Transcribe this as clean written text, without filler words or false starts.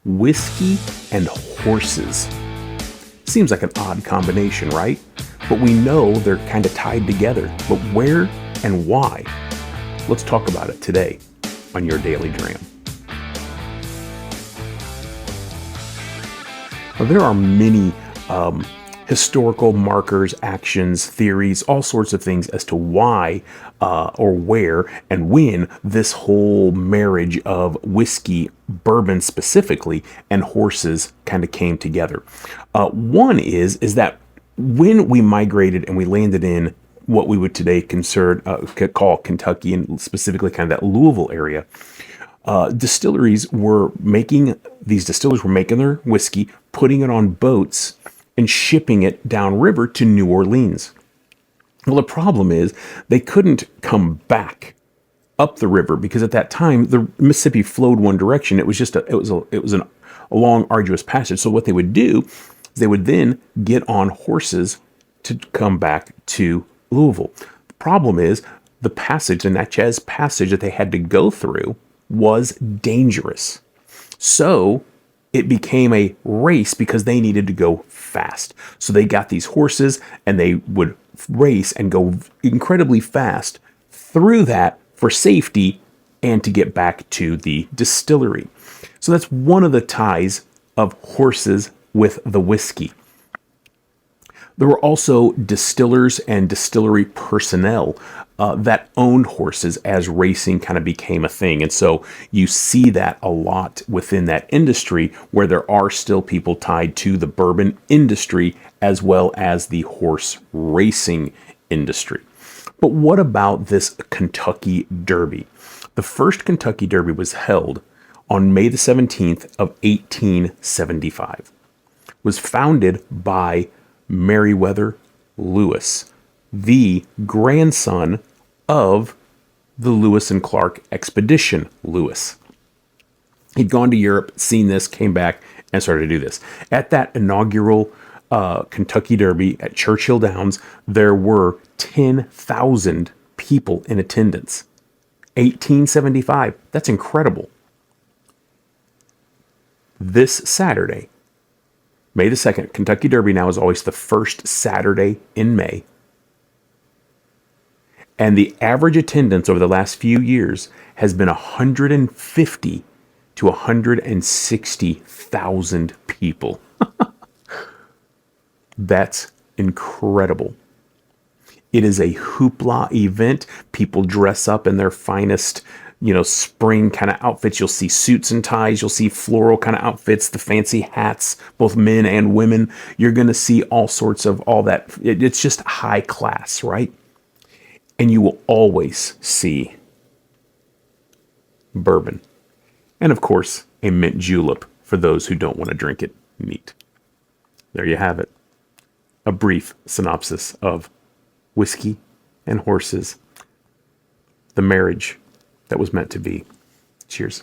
whiskey and horses. Seems like an odd combination, right? But we know they're kind of tied together. But where and why? Let's talk about it today on Your Daily Dram. Now, there are many historical markers, actions, theories, all sorts of things as to why or where and when this whole marriage of whiskey, bourbon specifically, and horses kind of came together. One is that when we migrated and we landed in what we would today call Kentucky, and specifically kind of that Louisville area, distillers were making their whiskey, putting it on boats and shipping it downriver to New Orleans. Well, the problem is they couldn't come back up the river because at that time the Mississippi flowed one direction. It was a long, arduous passage. So what they would do is they would then get on horses to come back to Louisville. The problem is the Natchez Passage that they had to go through was dangerous. So it became a race because they needed to go fast. So they got these horses and they would race and go incredibly fast through that for safety and to get back to the distillery. So that's one of the ties of horses with the whiskey. There were also distillers and distillery personnel that owned horses as racing kind of became a thing. And so you see that a lot within that industry where there are still people tied to the bourbon industry as well as the horse racing industry. But what about this Kentucky Derby? The first Kentucky Derby was held on May the 17th of 1875. It was founded by Meriwether Lewis, the grandson of the Lewis and Clark Expedition Lewis. He'd gone to Europe, seen this, came back, and started to do this. At that inaugural Kentucky Derby at Churchill Downs, there were 10,000 people in attendance. 1875. That's incredible. This Saturday, May the 2nd, Kentucky Derby now is always the first Saturday in May. And the average attendance over the last few years has been 150 to 160,000 people. That's incredible. It is a hoopla event. People dress up in their finest spring kind of outfits. You'll see suits and ties. You'll see floral kind of outfits, the fancy hats, both men and women. You're going to see all sorts of all that. It's just high class, right? And you will always see bourbon. And of course, a mint julep for those who don't want to drink it neat. There you have it. A brief synopsis of whiskey and horses, the marriage that was meant to be. Cheers.